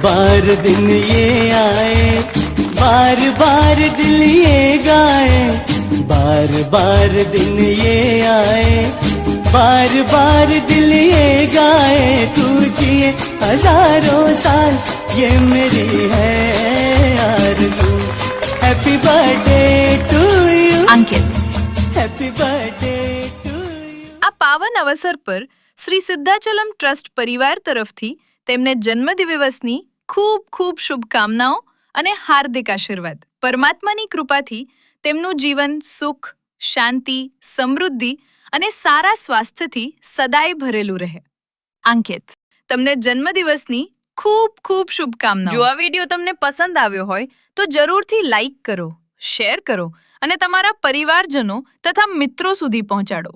बार दिन ये आए, बार बार दिल ये गाए, बार बार दिन ये आए, बार बार दिल ये गाए, तू जिए हजारों साल ये मेरी है आरज़ू। Happy birthday to you Ankit. Happy birthday to you. આ પાવન અવસર પર શ્રી સિદ્ધાચલમ ટ્રસ્ટ પરિવાર તરફથી તેમને જન્મદિવસની ખૂબ ખૂબ શુભકામનાઓ અને હાર્દિક આશીર્વાદ। પરમાત્માની કૃપાથી તેમનું જીવન સુખ, શાંતિ, સમૃદ્ધિ અને સારા સ્વાસ્થ્યથી સદાય ભરેલું રહે। અંકિત, તમને જન્મદિવસની ખૂબ ખૂબ શુભકામનાઓ। જો આ વિડીયો તમને પસંદ આવ્યો હોય તો જરૂરથી લાઈક કરો, શેર કરો અને તમારા પરિવારજનો તથા મિત્રો સુધી પહોંચાડો।